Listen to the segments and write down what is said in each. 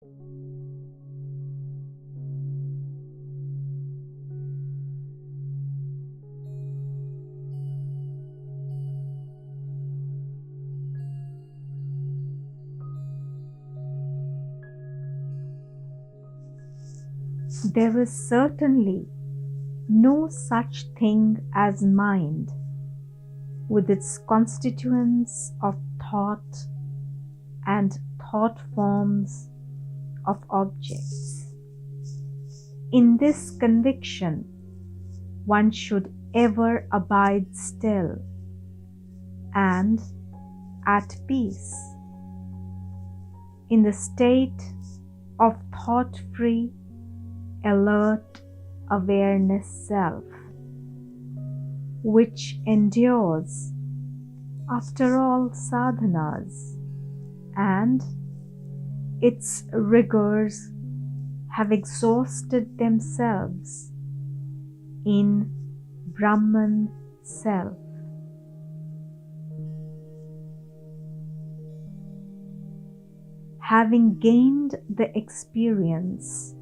There is certainly no such thing as mind, with its constituents of thought and thought forms of objects. In this conviction, one should ever abide still and at peace, in the state of thought-free, alert awareness self, which endures after all sadhanas, and its rigors have exhausted themselves in Brahman self. Having gained the experience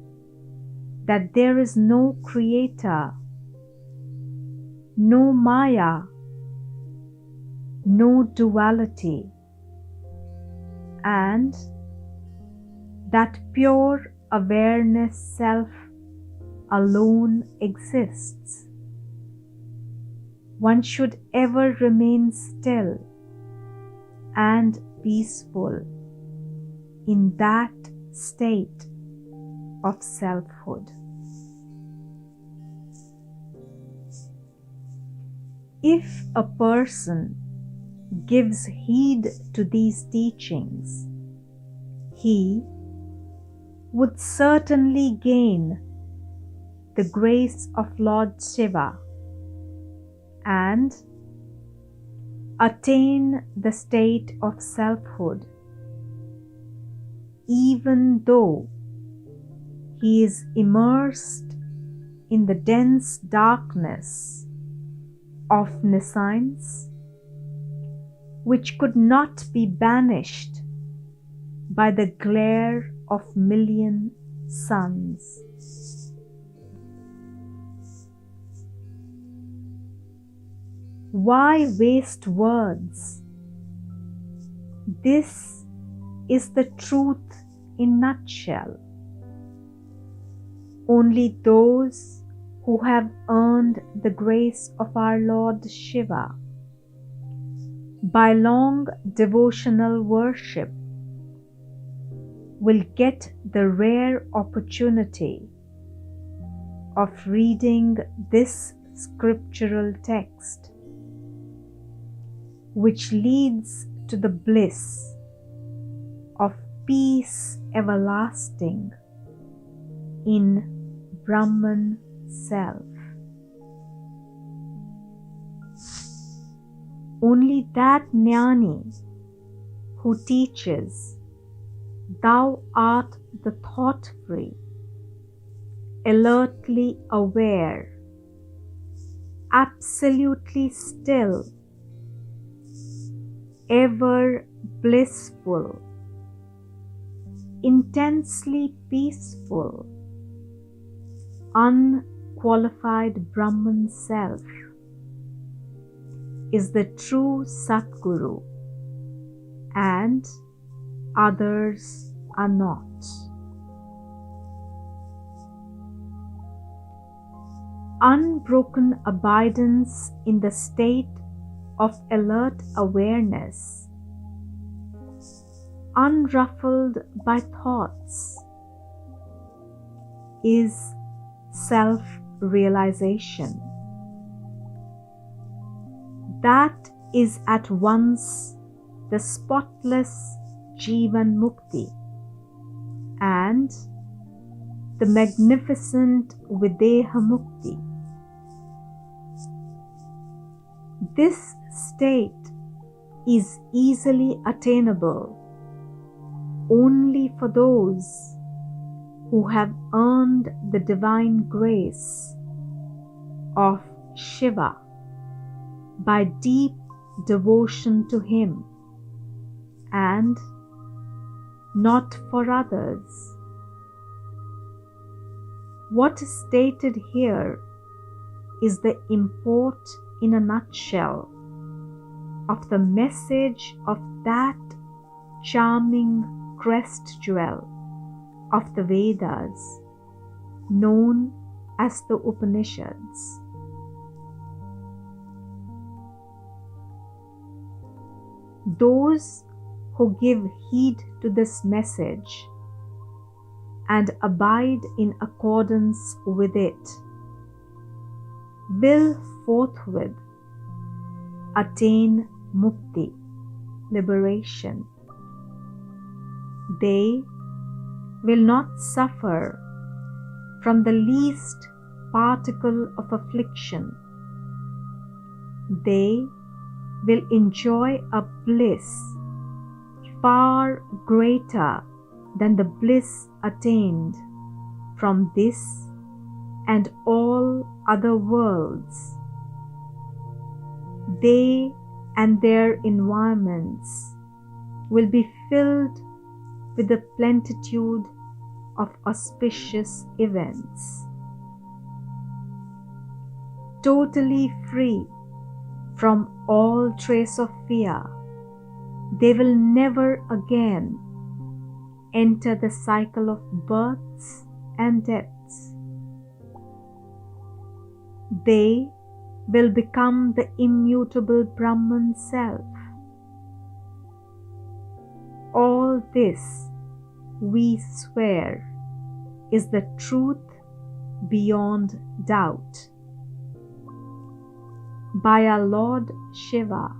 that there is no creator, no maya, no duality, and that pure awareness self alone exists, one should ever remain still and peaceful in that state of selfhood. If a person gives heed to these teachings, he would certainly gain the grace of Lord Siva and attain the state of selfhood, even though he is immersed in the dense darkness of nescience, which could not be banished by the glare of million suns. Why waste words? This is the truth in nutshell. Only those who have earned the grace of our Lord Shiva by long devotional worship will get the rare opportunity of reading this scriptural text, which leads to the bliss of peace everlasting in Brahman self. Only that jnani who teaches, "Thou art the thought-free, alertly aware, absolutely still, ever blissful, intensely peaceful, unqualified Brahman self," is the true Satguru, and others are not. Unbroken abidance in the state of alert awareness, unruffled by thoughts, is self-realization. That is at once the spotless Jivan Mukti and the magnificent Videha Mukti. This state is easily attainable only for those who have earned the divine grace of Shiva by deep devotion to him and not for others. What is stated here is the import in a nutshell of the message of that charming crest jewel of the Vedas known as the Upanishads. Those who give heed to this message and abide in accordance with it will forthwith attain mukti, liberation. They will not suffer from the least particle of affliction. They will enjoy a bliss far greater than the bliss attained from this and all other worlds. They and their environments will be filled with the plenitude of auspicious events. Totally free from all trace of fear, they will never again enter the cycle of births and deaths. They will become the immutable Brahman self. All this, we swear, is the truth beyond doubt. By our Lord Shiva,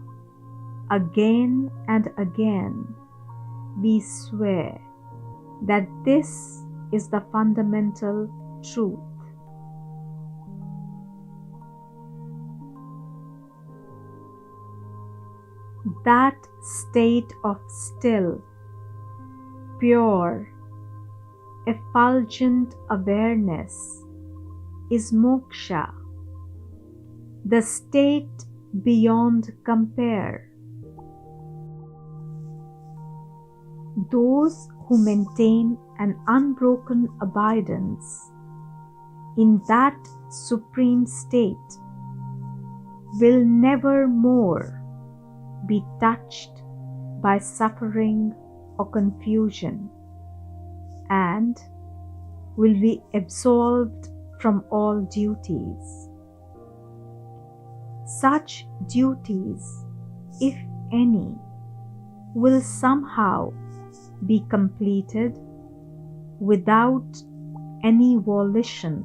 again and again, we swear that this is the fundamental truth. That state of still, pure, effulgent awareness is moksha, the state beyond compare. Those who maintain an unbroken abidance in that supreme state will never more be touched by suffering or confusion, and will be absolved from all duties. Such duties, if any, will somehow be completed without any volition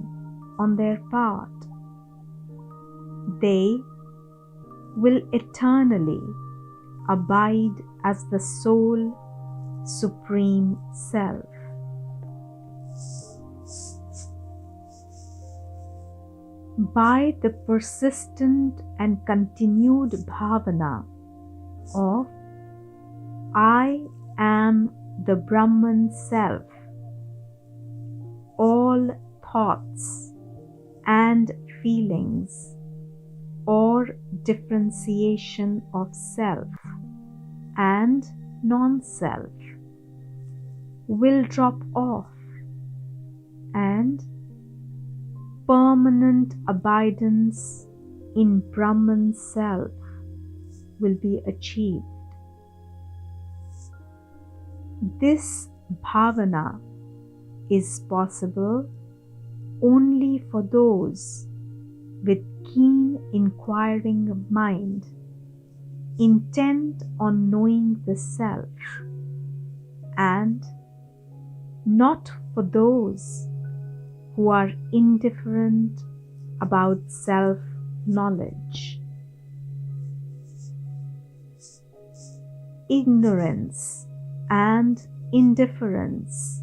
on their part. They will eternally abide as the sole supreme self. By the persistent and continued bhavana of I am the Brahman self, all thoughts and feelings or differentiation of self and non-self will drop off, and permanent abidance in Brahman self will be achieved. This bhavana is possible only for those with keen inquiring mind, intent on knowing the self, and not for those who are indifferent about self-knowledge. Ignorance and indifference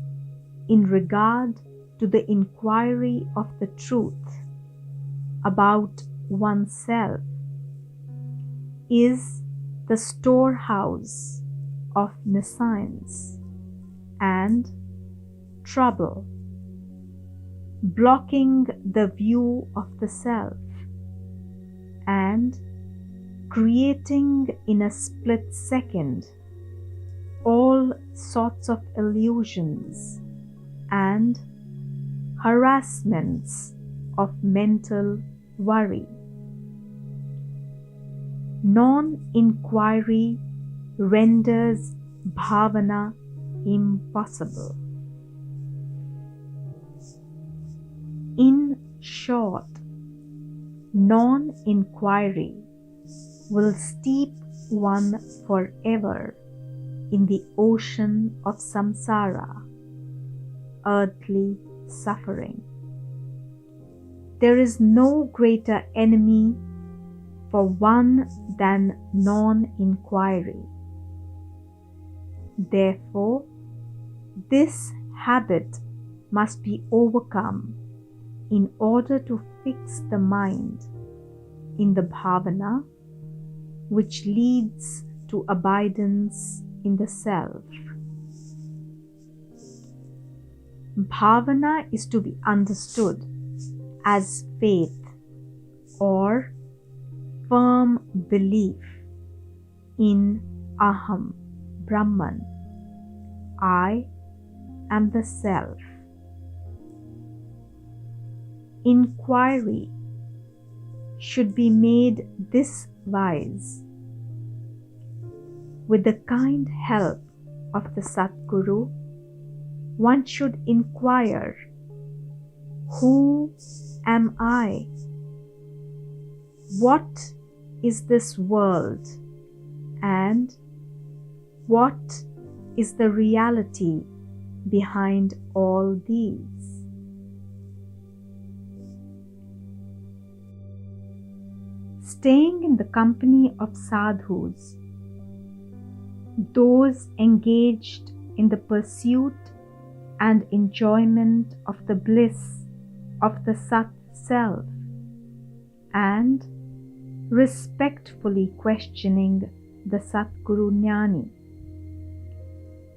in regard to the inquiry of the truth about oneself is the storehouse of nescience and trouble, blocking the view of the self and creating in a split second all sorts of illusions and harassments of mental worry. Non-inquiry renders bhavana impossible. In short, non-inquiry will steep one forever in the ocean of samsara, earthly suffering. There is no greater enemy for one than non-inquiry. Therefore, this habit must be overcome in order to fix the mind in the bhavana which leads to abidance in the self. Bhavana is to be understood as faith or firm belief in Aham, Brahman. I am the self. Inquiry should be made this wise. With the kind help of the Satguru, one should inquire, who am I? What is this world? And what is the reality behind all these? Staying in the company of sadhus, those engaged in the pursuit and enjoyment of the bliss of the Sat Self, and respectfully questioning the Satguru Jnani,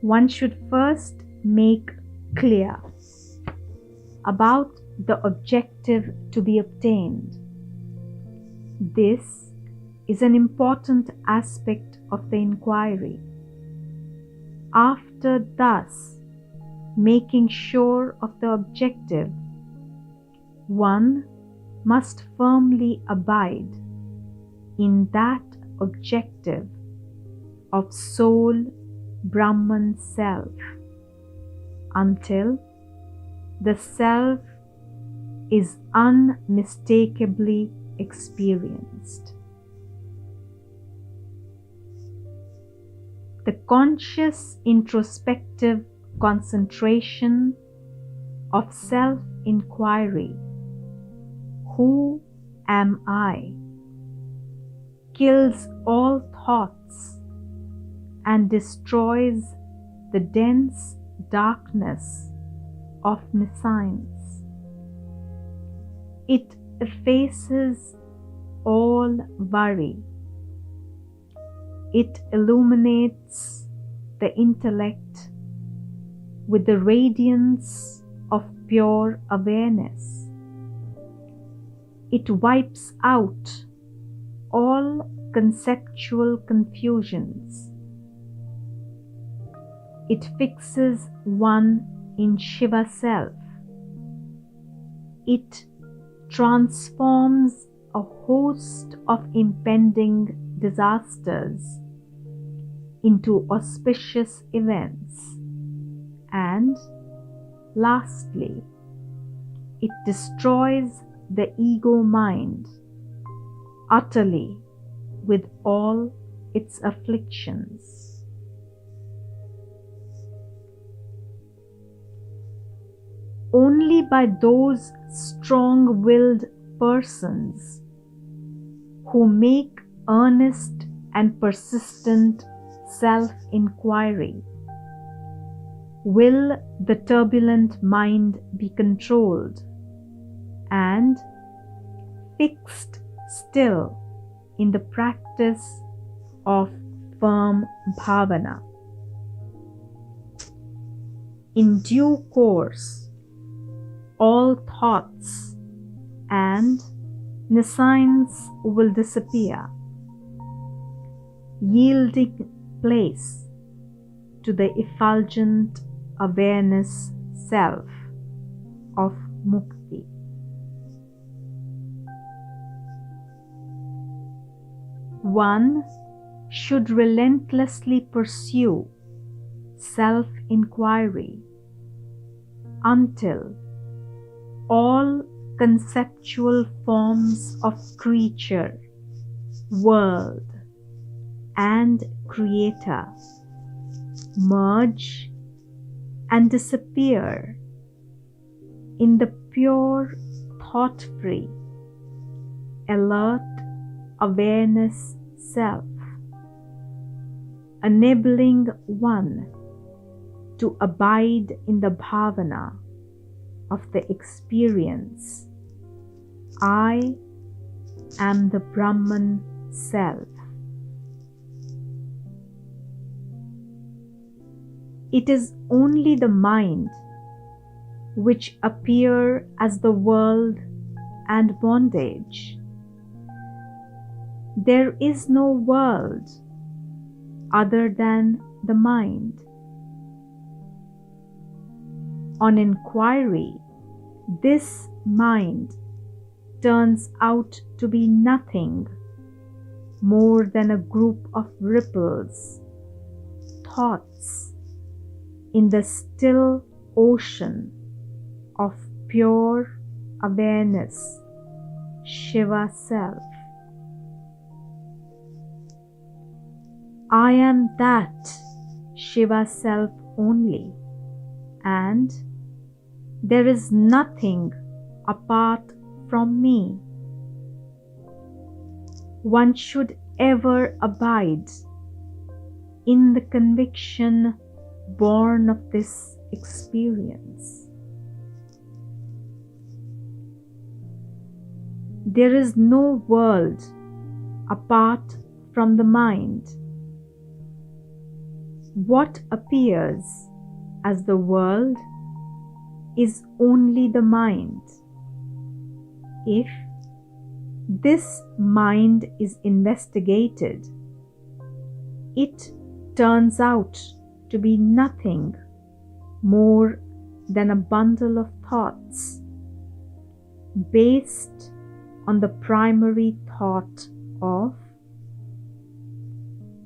one should first make clear about the objective to be obtained. This is an important aspect of the inquiry. After thus making sure of the objective, one must firmly abide in that objective of soul Brahman self until the self is unmistakably experienced. The conscious introspective concentration of self-inquiry, who am I, kills all thoughts and destroys the dense darkness of nescience. It effaces all worry. It illuminates the intellect with the radiance of pure awareness. It wipes out all conceptual confusions. It fixes one in Shiva self. It transforms a host of impending disasters into auspicious events. And lastly, it destroys the ego mind utterly with all its afflictions. Only by those strong-willed persons who make earnest and persistent self-inquiry will the turbulent mind be controlled and fixed still in the practice of firm bhavana. In due course, all thoughts and nescience will disappear, yielding place to the effulgent awareness self of mukti. One should relentlessly pursue self-inquiry until all conceptual forms of creature, world, and creator merge and disappear in the pure, thought-free, alert awareness self, enabling one to abide in the bhavana of the experience, I am the Brahman self. It is only the mind which appear as the world and bondage. There is no world other than the mind. On inquiry, this mind turns out to be nothing more than a group of ripples, thoughts in the still ocean of pure awareness, Shiva self. I am that Shiva self only, and there is nothing apart from me. One should ever abide in the conviction born of this experience. There is no world apart from the mind. What appears as the world is only the mind. If this mind is investigated, it turns out to be nothing more than a bundle of thoughts based on the primary thought of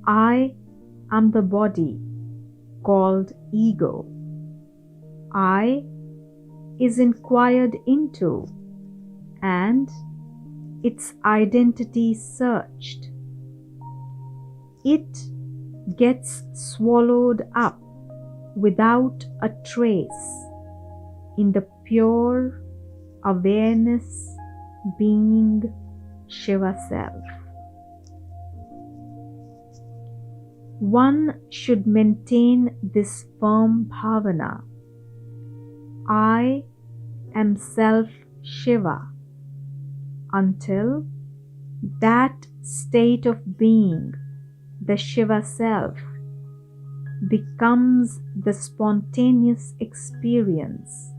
I am the body called ego. I is inquired into and its identity searched. It gets swallowed up without a trace in the pure awareness being Shiva self. One should maintain this firm bhavana. I am self Shiva until that state of being, the Shiva self, becomes the spontaneous experience,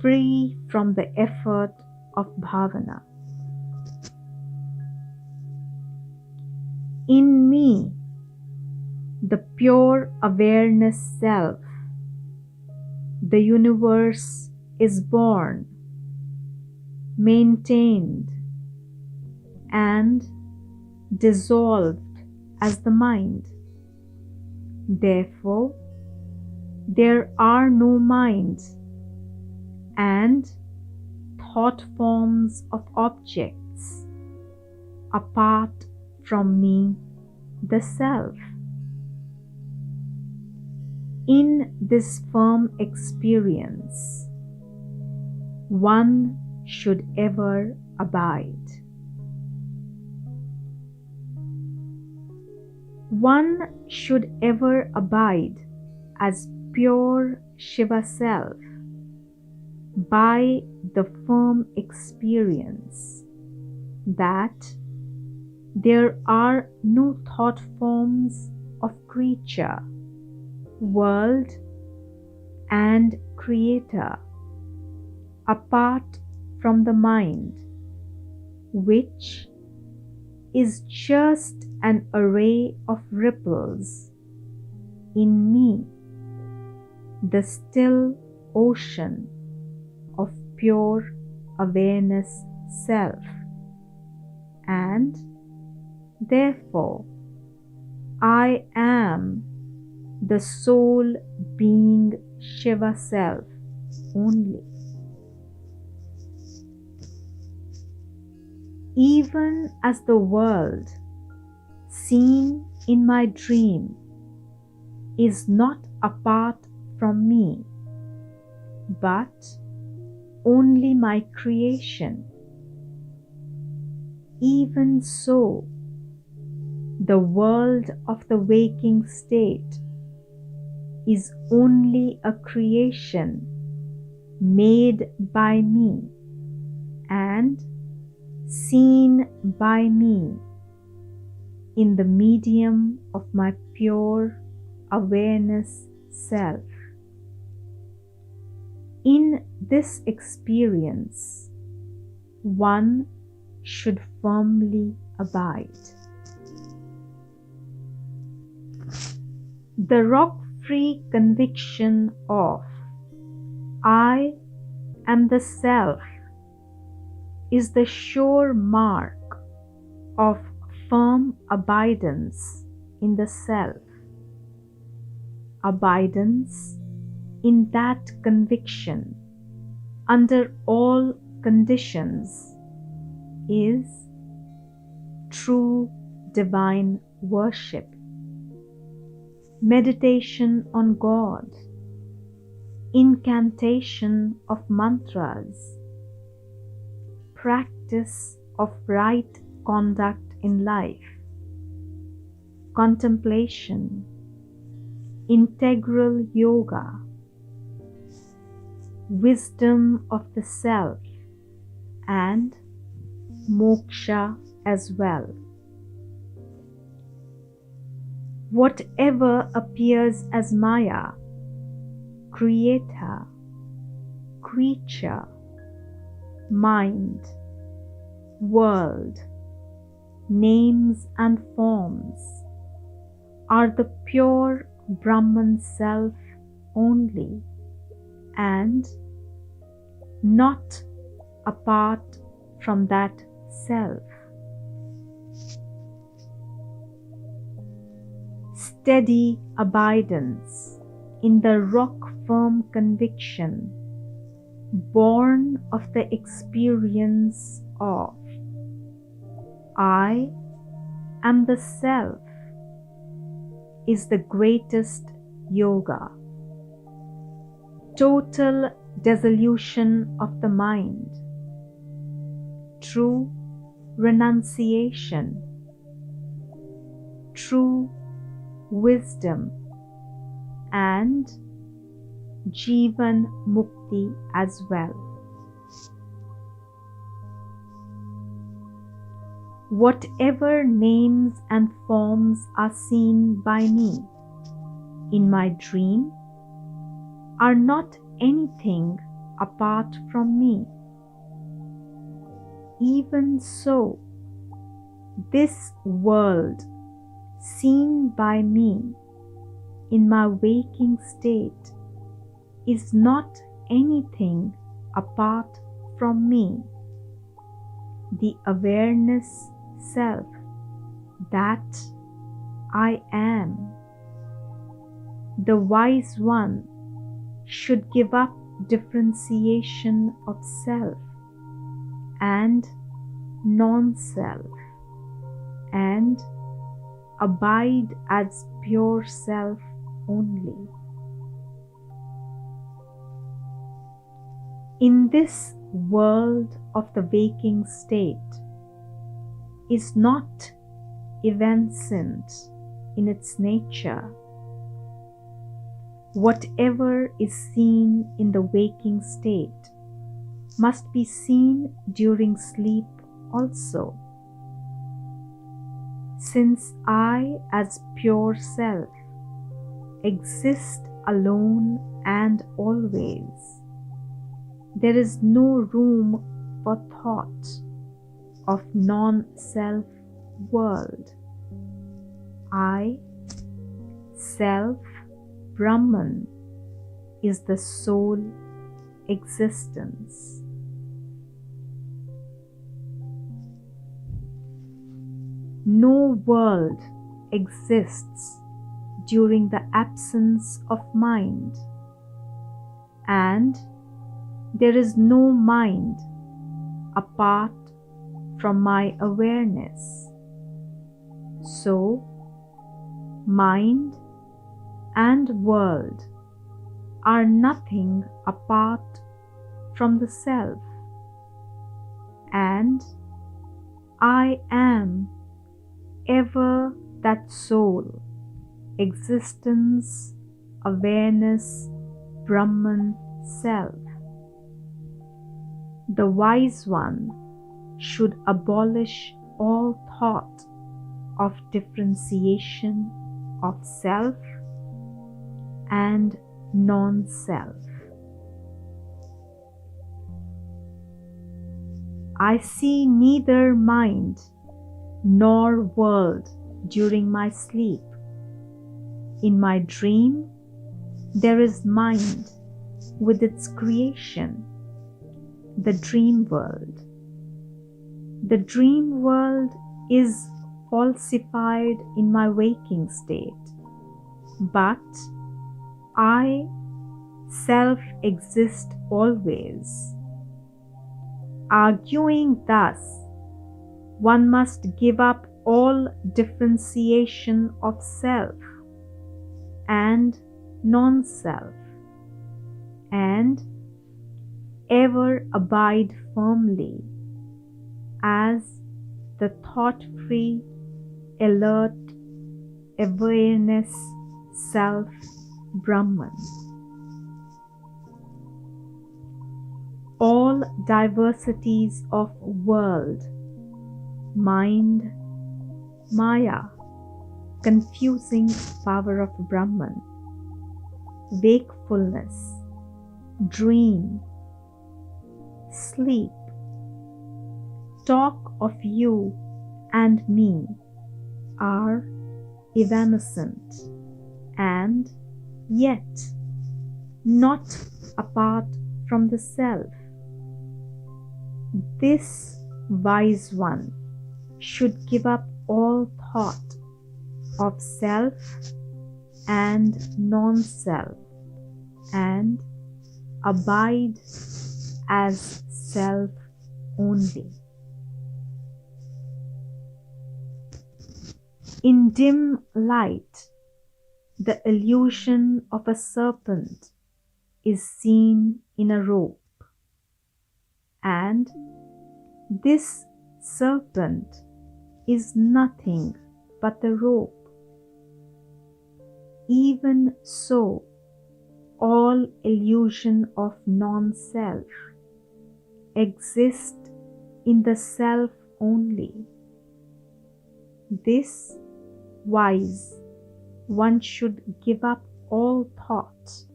free from the effort of bhavana. In me, the pure awareness self, the universe is born, maintained, and dissolved as the mind. Therefore, there are no minds and thought forms of objects apart from me, the self. In this firm experience, one should ever abide. One should ever abide as pure Shiva self by the firm experience that there are no thought forms of creature, world, and creator apart from the mind, which is just an array of ripples in me the still ocean of pure awareness self, and therefore I am the sole being Shiva self only. Even as the world seen in my dream is not apart from me, but only my creation, even so the world of the waking state is only a creation made by me and seen by me in the medium of my pure awareness self. In this experience, one should firmly abide. The rock-free conviction of I am the self is the sure mark of firm abidance in the self. Abidance in that conviction under all conditions is true divine worship. Meditation on God, incantation of mantras, practice of right conduct in life, contemplation, integral yoga, wisdom of the self, and moksha as well. Whatever appears as Maya, creator, creature, mind, world, names and forms are the pure Brahman self only, and not apart from that self. Steady abidance in the rock-firm conviction born of the experience of I am the self is the greatest yoga. Total dissolution of the mind, true renunciation, true wisdom, and Jivan Mukti as well. Whatever names and forms are seen by me in my dream are not anything apart from me. Even so, this world seen by me in my waking state is not anything apart from me. The awareness self that I am. The wise one should give up differentiation of self and non-self and abide as pure self only. In this world of the waking state is not evanescent in its nature. Whatever is seen in the waking state must be seen during sleep also. Since I as pure self exist alone and always, there is no room for thought of non-self world. I, self, Brahman is the sole existence. No world exists during the absence of mind, and there is no mind apart from my awareness. So, mind and world are nothing apart from the self, and I am ever that soul, existence, awareness, Brahman self. The wise one should abolish all thought of differentiation of self and non-self. I see neither mind nor world during my sleep. In my dream, there is mind with its creation, the dream world. The dream world is falsified in my waking state, but I, self, exist always. Arguing thus, one must give up all differentiation of self and non-self, and ever abide firmly as the thought-free, alert, awareness self Brahman. All diversities of world, mind, Maya, confusing power of Brahman, wakefulness, dream, sleep, talk of you and me are evanescent and yet not apart from the self. This wise one should give up all thought of self and non-self and abide as self only. In dim light, the illusion of a serpent is seen in a rope, and this serpent is nothing but the rope. Even so, all illusion of non-self exists in the self only. This wise one should give up all thoughts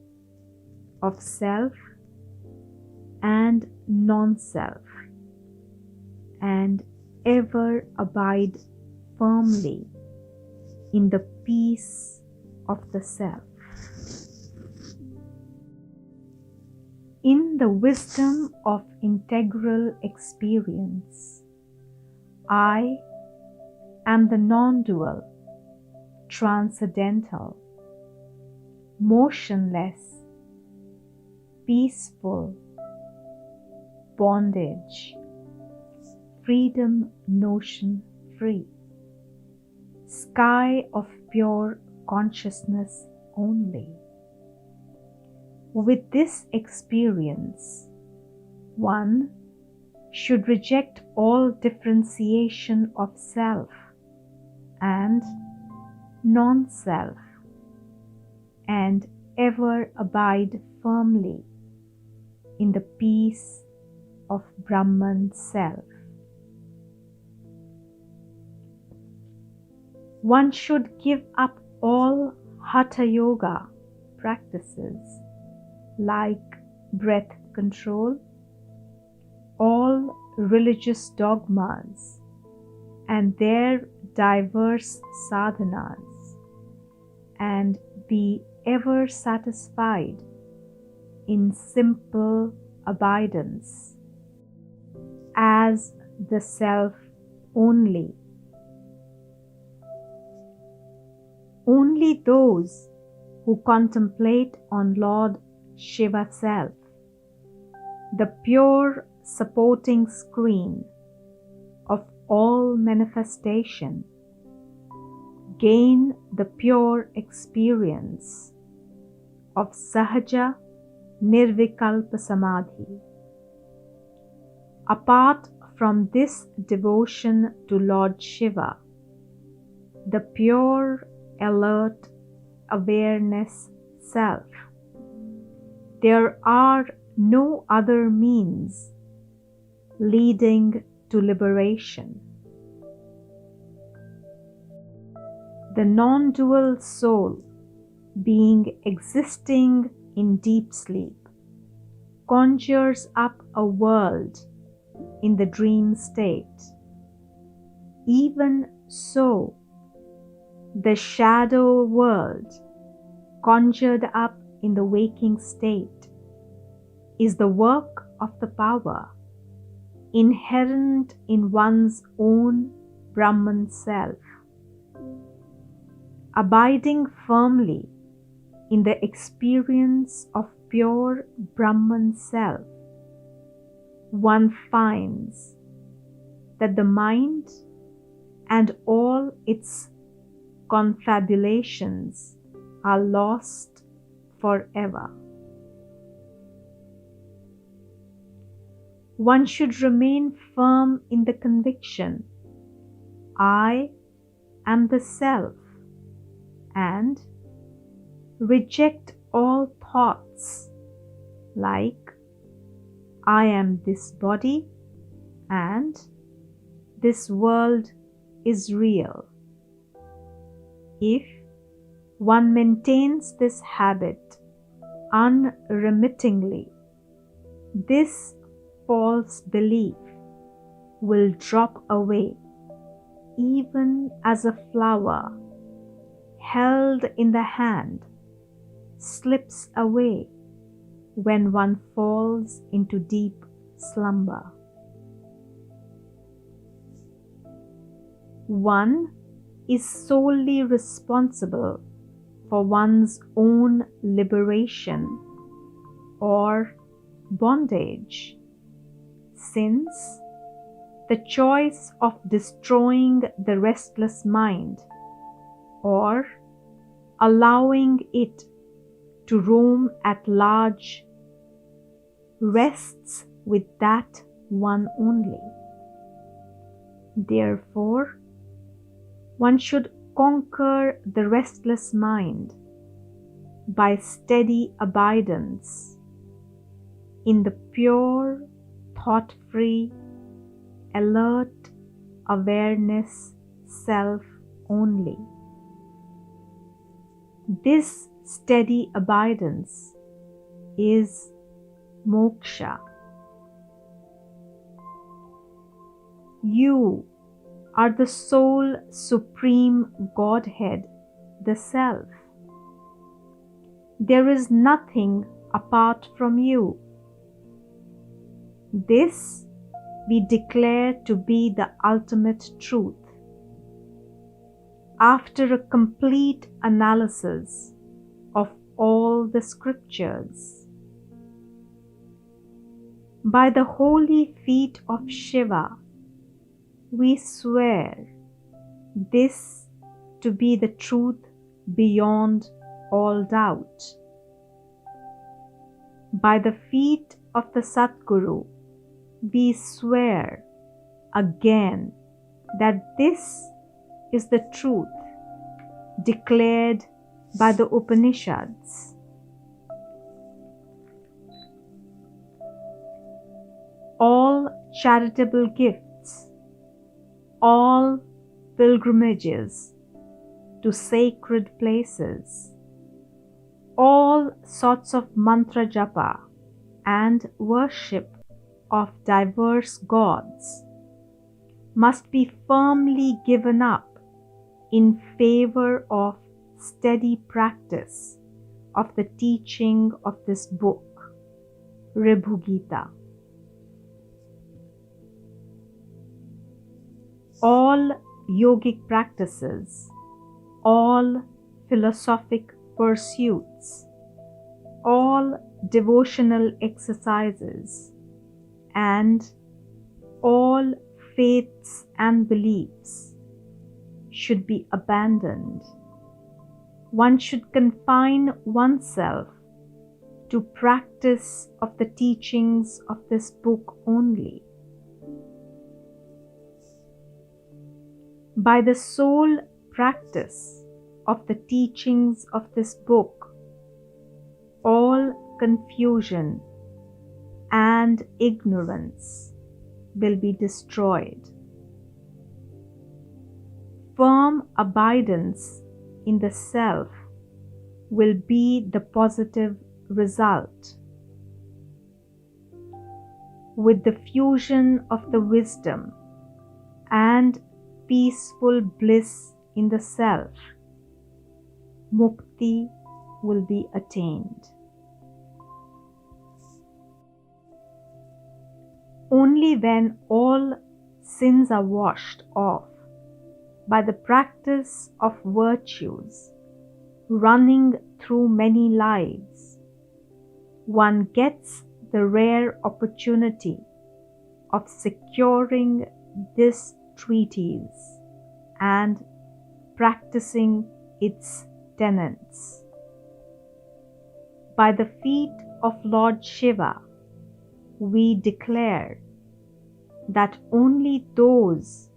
of self and non-self and ever abide firmly in the peace of the self. In the wisdom of integral experience, I am the non-dual, transcendental, motionless, peaceful, bondage, freedom notion free, sky of pure consciousness only. With this experience, one should reject all differentiation of self and non-self and ever abide firmly in the peace of Brahman self. One should give up all Hatha Yoga practices like breath control, all religious dogmas and their diverse sadhanas, and be ever satisfied in simple abidance as the Self only. Only those who contemplate on Lord Shiva Self, the pure supporting screen of all manifestation, gain the pure experience of Sahaja Nirvikalpa Samadhi. Apart from this devotion to Lord Shiva, the pure, alert awareness self, there are no other means leading to liberation. The non-dual soul, being existing in deep sleep, conjures up a world in the dream state. Even so, the shadow world, conjured up in the waking state, is the work of the power inherent in one's own Brahman self. Abiding firmly in the experience of pure Brahman self, one finds that the mind and all its confabulations are lost forever. One should remain firm in the conviction, I am the Self, and reject all thoughts like I am this body and this world is real. If one maintains this habit unremittingly, this false belief will drop away, even as a flower held in the hand slips away when one falls into deep slumber. One is solely responsible for one's own liberation or bondage, since the choice of destroying the restless mind or allowing it to roam at large rests with that one only. Therefore, one should conquer the restless mind by steady abidance in the pure, thought-free, alert awareness self only. This steady abidance is moksha. You are the sole supreme Godhead, the Self. There is nothing apart from you. This we declare to be the ultimate truth. After a complete analysis of all the scriptures, by the holy feet of Shiva, we swear this to be the truth beyond all doubt. By the feet of the Satguru, we swear again that this is the truth declared by the Upanishads. All charitable gifts, all pilgrimages to sacred places, all sorts of mantra japa and worship of diverse gods must be firmly given up in favor of steady practice of the teaching of this book, Ribhu Gita. All yogic practices, all philosophic pursuits, all devotional exercises, and all faiths and beliefs should be abandoned. One should confine oneself to practice of the teachings of this book only. By the sole practice of the teachings of this book, all confusion and ignorance will be destroyed. Firm abidance in the self will be the positive result. With the fusion of the wisdom and peaceful bliss in the self, mukti will be attained. Only when all sins are washed off by the practice of virtues running through many lives, one gets the rare opportunity of securing this treatise and practicing its tenets. By the feet of Lord Shiva, we declare that only those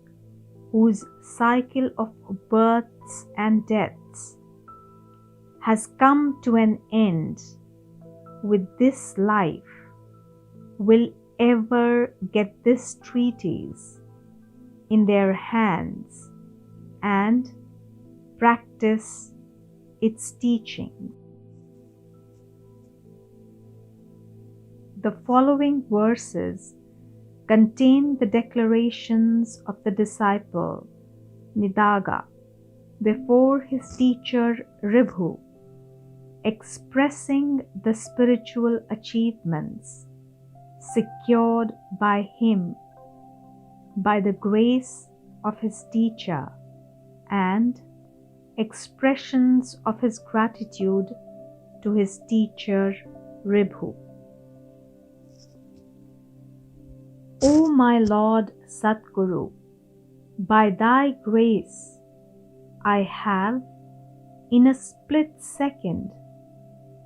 whose cycle of births and deaths has come to an end with this life will ever get this treatise in their hands and practice its teaching. The following verses contain the declarations of the disciple Nidaga before his teacher Ribhu, expressing the spiritual achievements secured by him by the grace of his teacher and expressions of his gratitude to his teacher Ribhu. O my Lord Satguru, by thy grace I have in a split second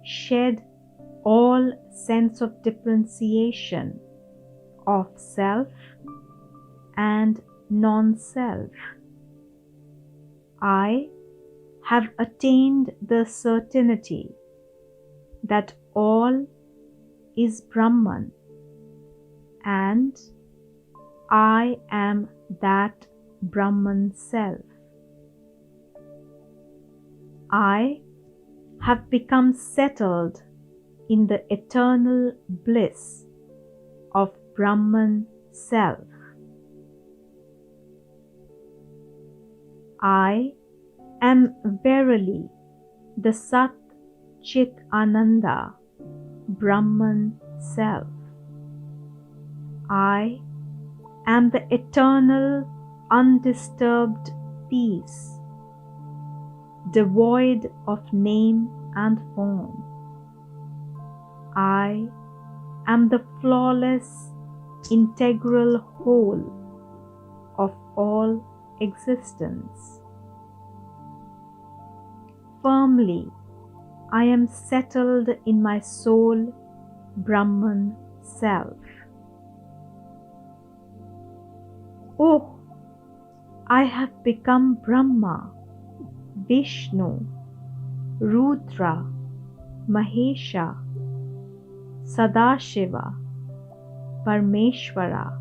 shed all sense of differentiation of self and non-self. I have attained the certainty that all is Brahman, and I am that Brahman self. I have become settled in the eternal bliss of Brahman self. I am verily the Sat Chit Ananda Brahman self. I am the eternal undisturbed peace, devoid of name and form. I am the flawless integral whole of all existence. Firmly I am settled in my soul Brahman self. Oh, I have become Brahma, Vishnu, Rudra, Mahesha, Sadashiva, Parmeshwara,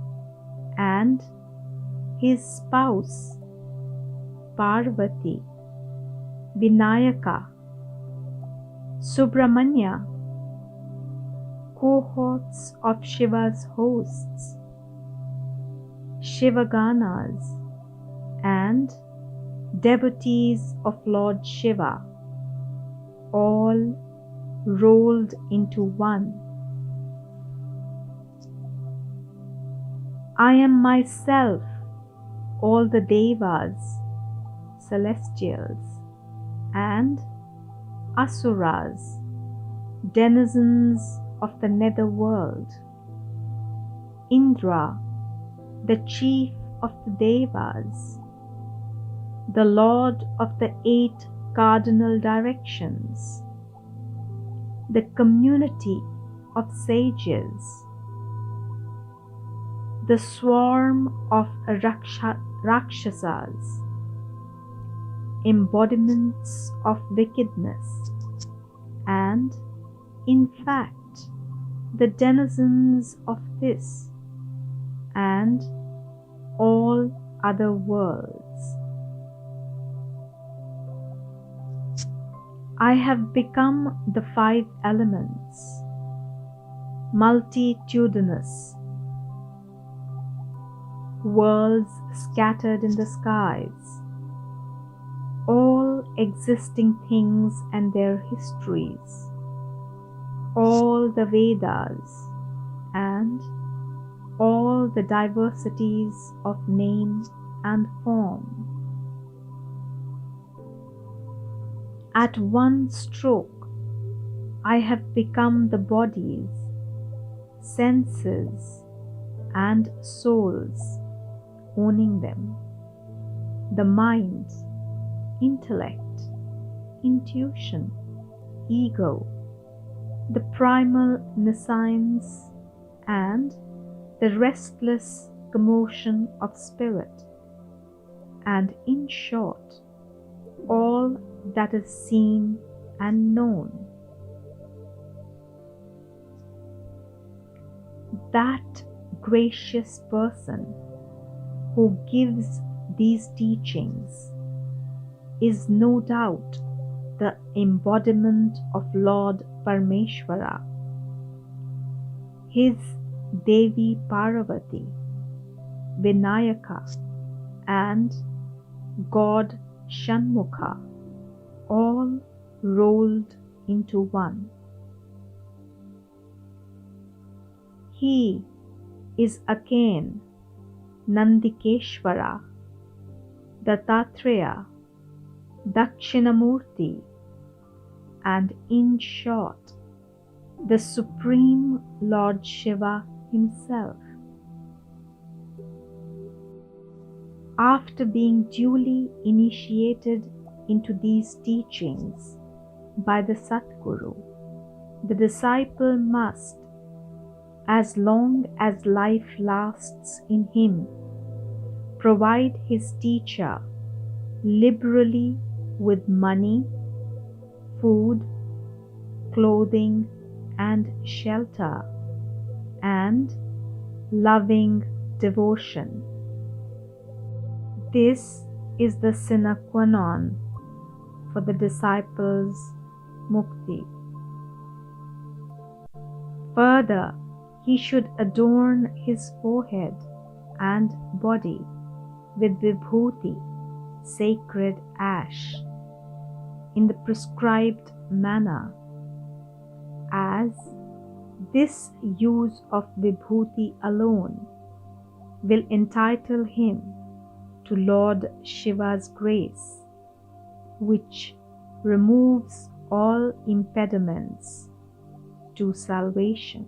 and his spouse Parvati, Vinayaka, Subramanya, cohorts of Shiva's hosts, Shivaganas, and devotees of Lord Shiva, all rolled into one. I am myself all the devas, celestials, and asuras, denizens of the nether world. Indra, the chief of the devas, the lord of the 8 cardinal directions, the community of sages, the swarm of rakshasas, embodiments of wickedness, and, in fact, the denizens of this and all other worlds. I have become the 5 elements, multitudinous, worlds scattered in the skies, all existing things and their histories, all the Vedas, and all the diversities of name and form. At one stroke, I have become the bodies, senses, and souls owning them, the mind, intellect, intuition, ego, the primal nescience, and the restless commotion of spirit, and in short, all that is seen and known. That gracious person who gives these teachings is no doubt the embodiment of Lord Parameshwara, his Devi Parvati, Vinayaka, and God Shanmukha, all rolled into one. He is again Nandikeshwara, Dattatreya, Dakshinamurti, and in short, the Supreme Lord Shiva himself. After being duly initiated into these teachings by the Satguru, the disciple must, as long as life lasts in him, provide his teacher liberally with money, food, clothing, and shelter, and loving devotion. This is the sine qua non for the disciple's mukti. Further, he should adorn his forehead and body with vibhuti, sacred ash, in the prescribed manner, as this use of vibhuti alone will entitle him to Lord Shiva's grace, which removes all impediments to salvation.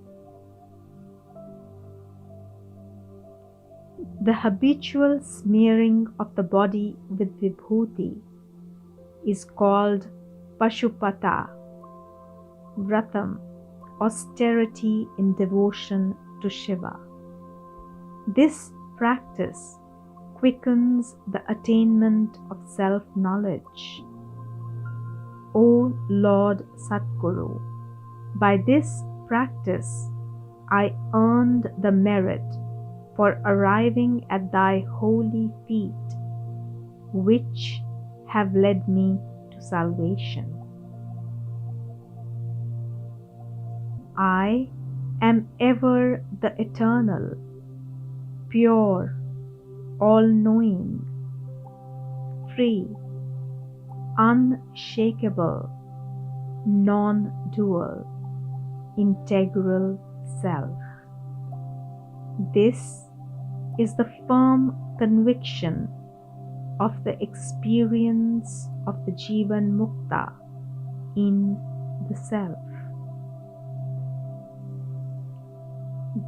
The habitual smearing of the body with vibhuti is called Pashupata, Vratam, austerity in devotion to Shiva. This practice quickens the attainment of self-knowledge. O Lord Satguru, by this practice I earned the merit for arriving at thy holy feet, which have led me to salvation. I am ever the eternal, pure, all-knowing, free, unshakable, non-dual, integral self. This is the firm conviction of the experience of the Jivan Mukta in the self.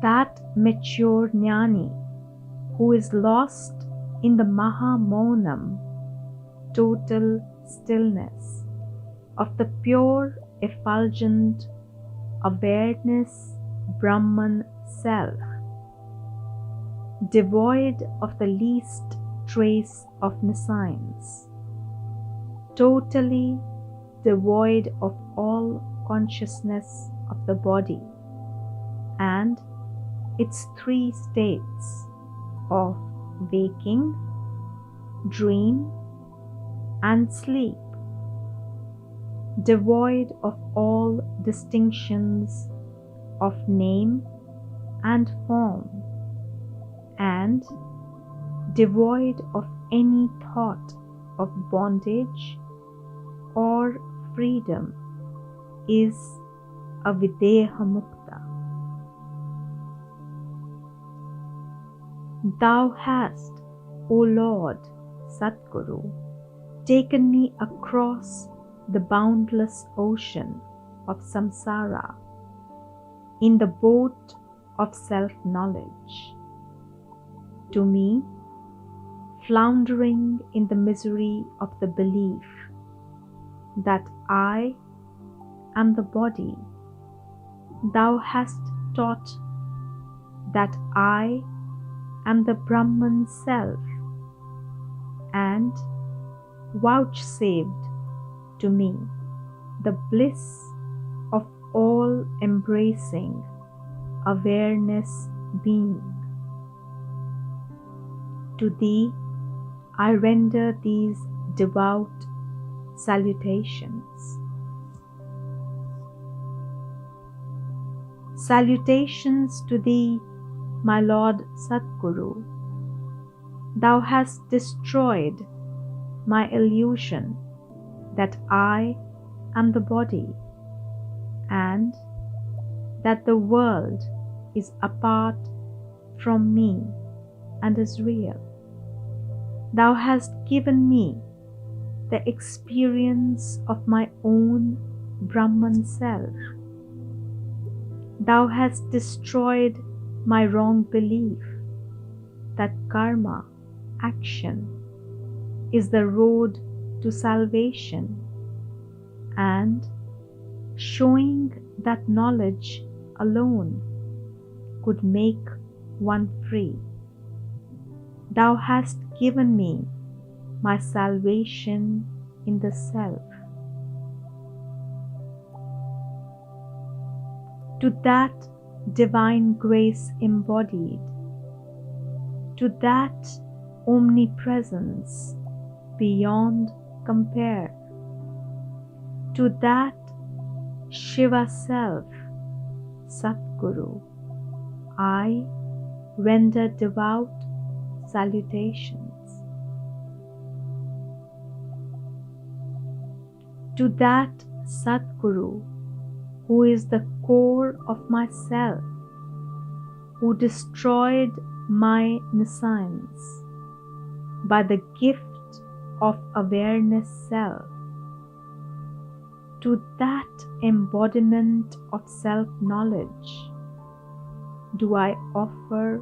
That mature jnani who is lost in the Mahamonam, total stillness of the pure effulgent awareness Brahman self, devoid of the least trace of nescience, totally devoid of all consciousness of the body and its three states of waking, dream, and sleep, devoid of all distinctions of name and form, and devoid of any thought of bondage or freedom, is a Videha Mukta. Thou hast, O Lord Satguru, taken me across the boundless ocean of samsara in the boat of self-knowledge. To me, floundering in the misery of the belief that I am the body, thou hast taught that I am the Brahman self, and vouchsafed to me the bliss of all embracing awareness being. To thee I render these devout salutations. Salutations to thee, my Lord Satguru. Thou hast destroyed my illusion that I am the body and that the world is apart from me and is real. Thou hast given me the experience of my own Brahman self. Thou hast destroyed my wrong belief that karma, action, is the road to salvation, and showing that knowledge alone could make one free. Thou hast given me my salvation in the self. To that divine grace embodied, to that omnipresence beyond compare, to that Shiva self, Satguru, I render devout salutations. To that Satguru, who is the core of myself, who destroyed my nescience by the gift of awareness self, to that embodiment of self-knowledge do I offer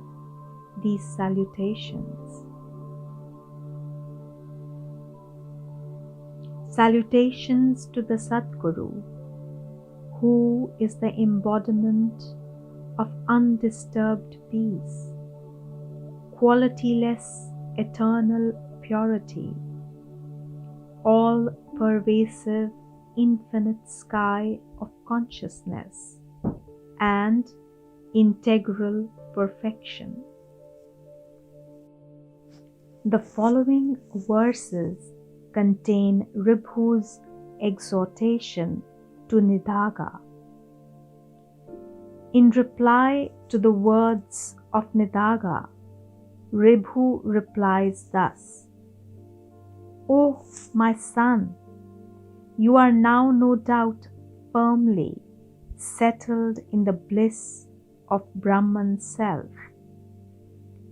these salutations. Salutations to the Satguru, who is the embodiment of undisturbed peace, qualityless eternal purity, all-pervasive infinite sky of consciousness, and integral perfection. The following verses contain Ribhu's exhortation to Nidaga. In reply to the words of Nidaga, Ribhu replies thus: O my son, you are now no doubt firmly settled in the bliss of Brahman self,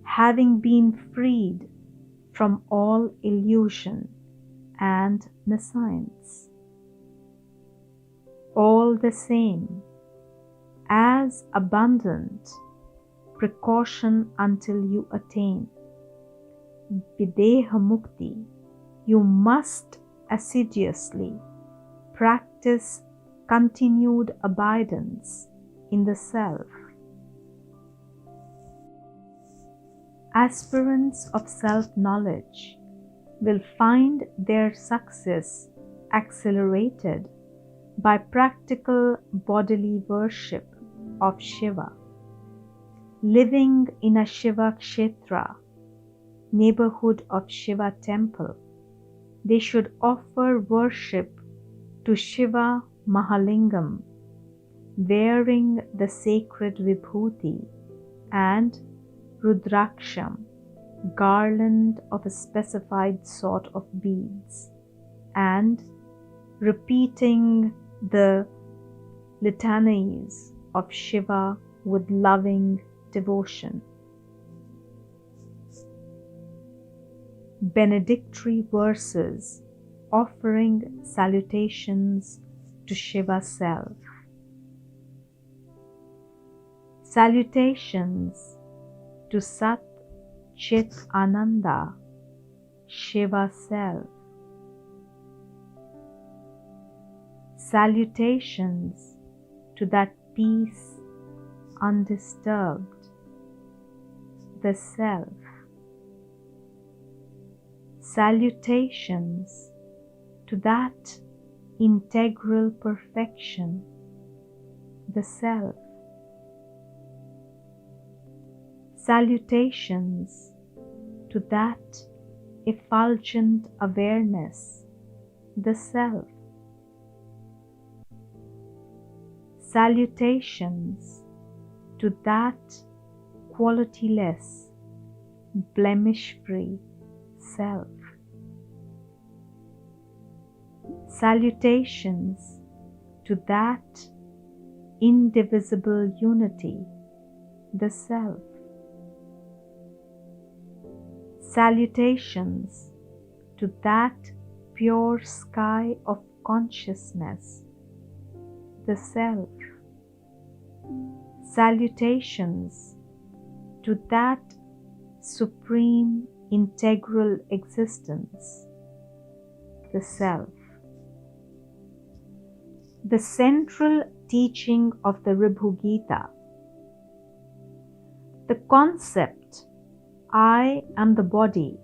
having been freed from all illusion and nescience. All the same, as abundant precaution until you attain Videha Mukti, you must assiduously practice continued abidance in the self. Aspirants of self-knowledge will find their success accelerated by practical bodily worship of Shiva. Living in a Shiva Kshetra, neighborhood of Shiva temple, they should offer worship to Shiva Mahalingam, wearing the sacred Vibhuti and Rudraksham, garland of a specified sort of beads, and repeating the litanies of Shiva with loving devotion. Benedictory verses offering salutations to Shiva self. Salutations to Sat Chit Ananda, Shiva self. Salutations to that peace undisturbed, the self. Salutations to that integral perfection, the self. Salutations to that effulgent awareness, the self. Salutations to that qualityless, blemish-free self. Salutations to that indivisible unity, the self. Salutations to that pure sky of consciousness, the self. Salutations to that supreme integral existence, the self. The central teaching of the Ribhu Gita. The concept, I am the body,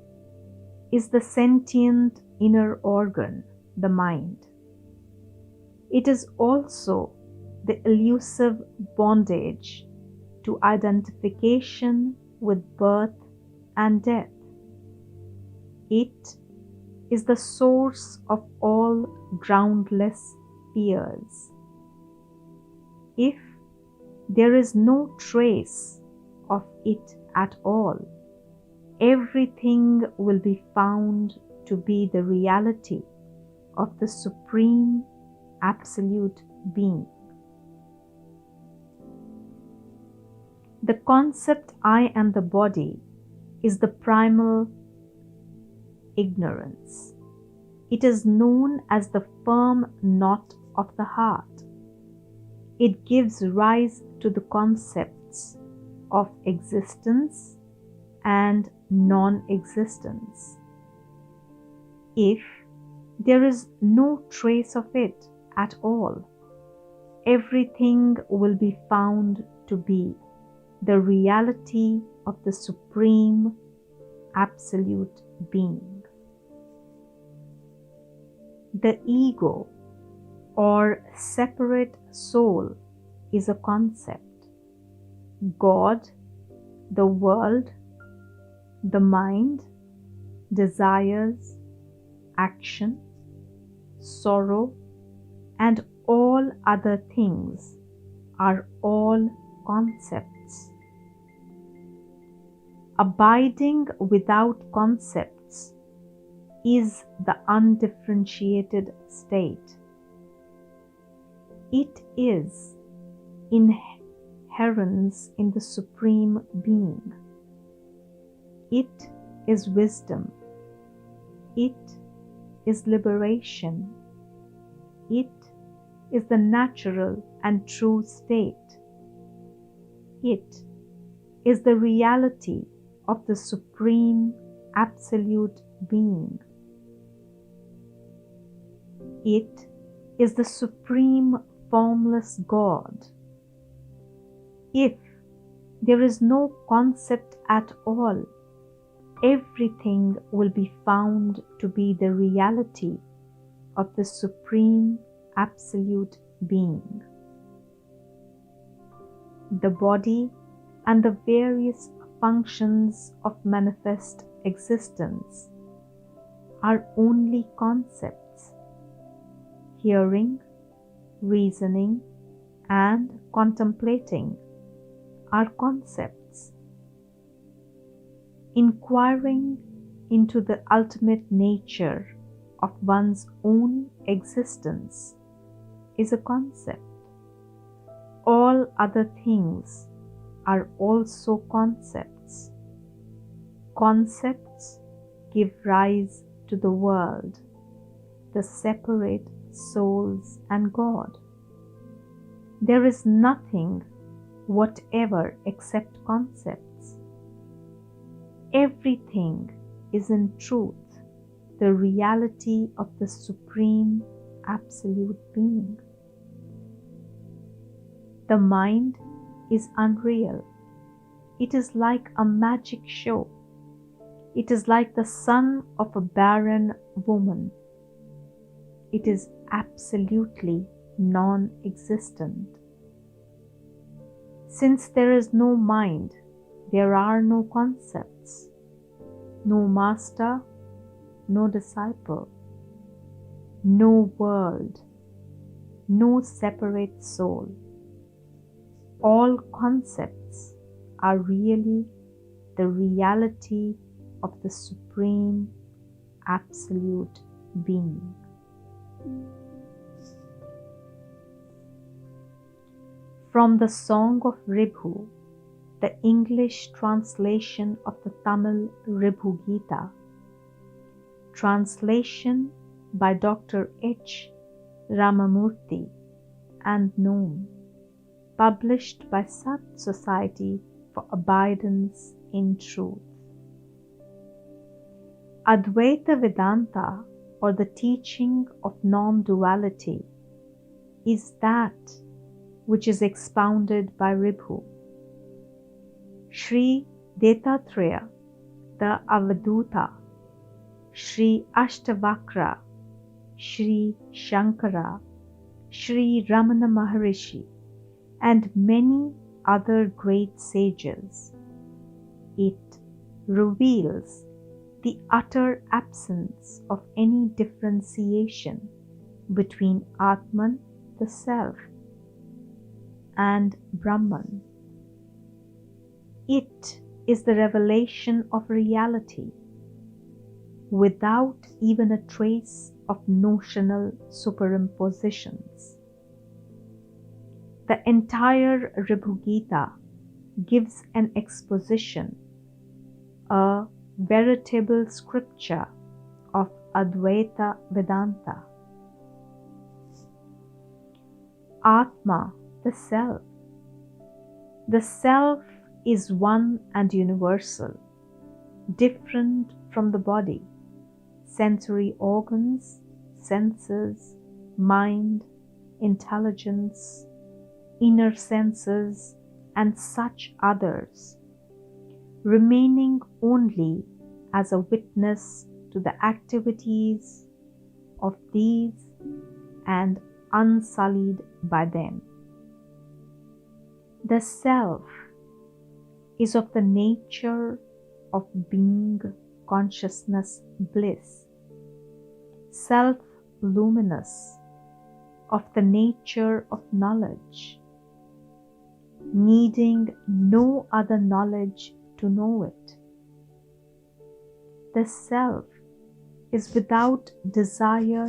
is the sentient inner organ, the mind. It is also the elusive bondage to identification with birth and death. It is the source of all groundless fears. If there is no trace of it at all, everything will be found to be the reality of the Supreme Absolute Being. The concept I am the body is the primal ignorance. It is known as the firm knot of the heart. It gives rise to the concepts of existence and non-existence. If there is no trace of it at all, everything will be found to be the reality of the Supreme Absolute Being. The ego or separate soul is a concept. God, the world, the mind, desires, action, sorrow, and all other things are all concepts. Abiding without concepts is the undifferentiated state. It is inherence in the Supreme Being. It is wisdom. It is liberation. It is the natural and true state. It is the reality of the Supreme Absolute Being. It is the Supreme Formless God. If there is no concept at all, everything will be found to be the reality of the Supreme Absolute Being. The body and the various functions of manifest existence are only concepts. Hearing, reasoning, and contemplating are concepts. Inquiring into the ultimate nature of one's own existence is a concept. All other things are also concepts. Concepts give rise to the world, the separate souls and God. There is nothing whatever except concepts. Everything is in truth the reality of the Supreme Absolute Being. The mind is unreal. It is like a magic show. It is like the son of a barren woman. It is absolutely non-existent. Since there is no mind, there are no concepts, no master, no disciple, no world, no separate soul. All concepts are really the reality of the Supreme Absolute Being. From the Song of Ribhu, the English translation of the Tamil Ribhu Gita, translation by Dr. H. Ramamurthy and Noam, published by Sat Society for Abidance in Truth. Advaita Vedanta, or the teaching of non-duality, is that which is expounded by Ribhu. Sri Dattatreya, the Avaduta, Sri Ashtavakra, Sri Shankara, Sri Ramana Maharshi, and many other great sages. It reveals the utter absence of any differentiation between Atman, the Self, and Brahman. It is the revelation of reality without even a trace of notional superimpositions. The entire Ribhu Gita gives an exposition, a veritable scripture of Advaita Vedanta. Atma, the Self. The Self is one and universal, different from the body, sensory organs, senses, mind, intelligence, inner senses, and such others, remaining only as a witness to the activities of these and unsullied by them. The Self is of the nature of being, consciousness, bliss, self-luminous, of the nature of knowledge, needing no other knowledge to know it. The Self is without desire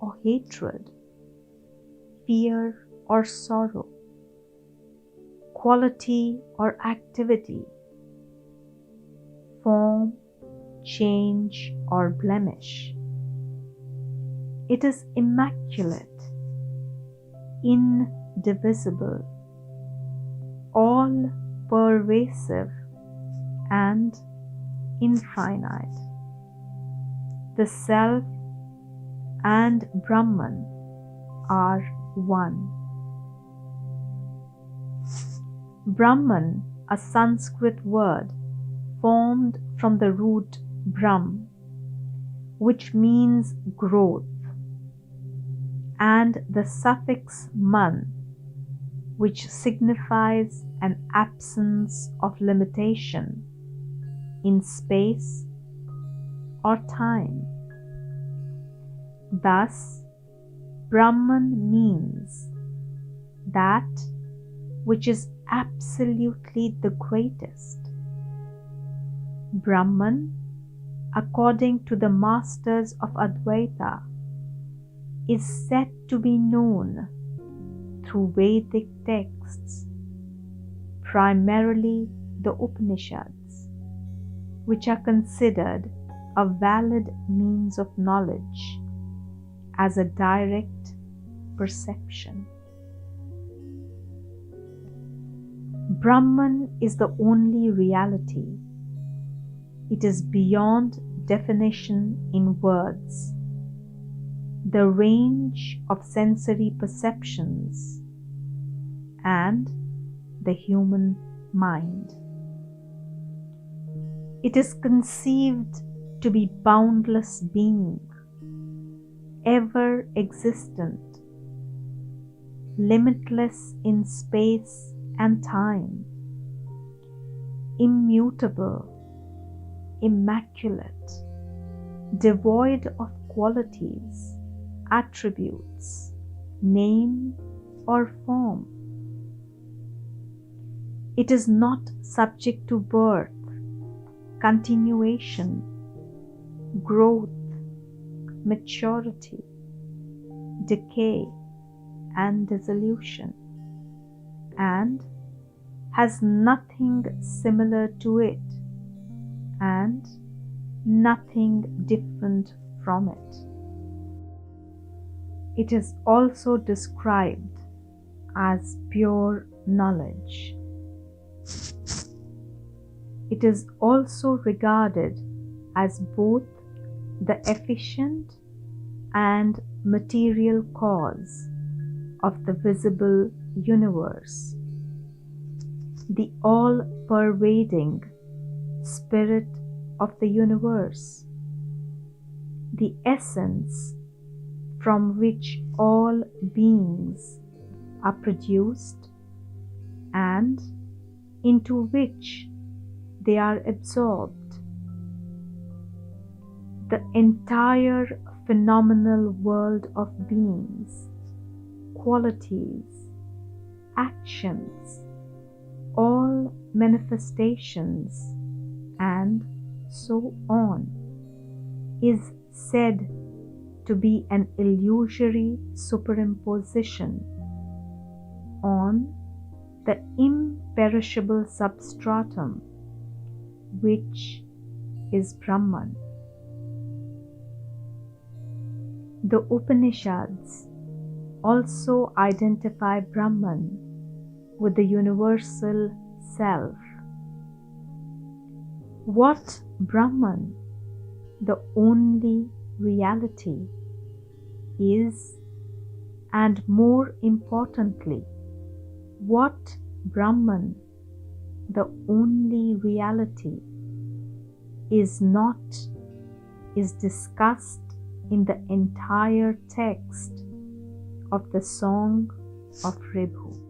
or hatred, fear or sorrow, quality or activity, form, change or blemish. It is immaculate, indivisible, all-pervasive and infinite. The Self and Brahman are one. Brahman, a Sanskrit word formed from the root Brahm, which means growth, and the suffix man, which signifies an absence of limitation in space or time. Thus, Brahman means that which is absolutely the greatest. Brahman, according to the masters of Advaita, is said to be known through Vedic texts, primarily the Upanishads, which are considered a valid means of knowledge as a direct perception. Brahman is the only reality. It is beyond definition in words. The range of sensory perceptions and the human mind. It is conceived to be boundless being, ever existent, limitless in space and time, immutable, immaculate, devoid of qualities, attributes, name or form. It is not subject to birth, continuation, growth, maturity, decay, and dissolution, and has nothing similar to it and nothing different from it. It is also described as pure knowledge. It is also regarded as both the efficient and material cause of the visible universe, the all-pervading spirit of the universe, the essence from which all beings are produced and into which they are absorbed. The entire phenomenal world of beings, qualities, actions, all manifestations, and so on, is said to be an illusory superimposition on the imperishable substratum, which is Brahman. The Upanishads also identify Brahman with the universal self. What Brahman, the only reality, is, and more importantly, what Brahman, the only reality, is not, is discussed in the entire text of the Song of Ribhu.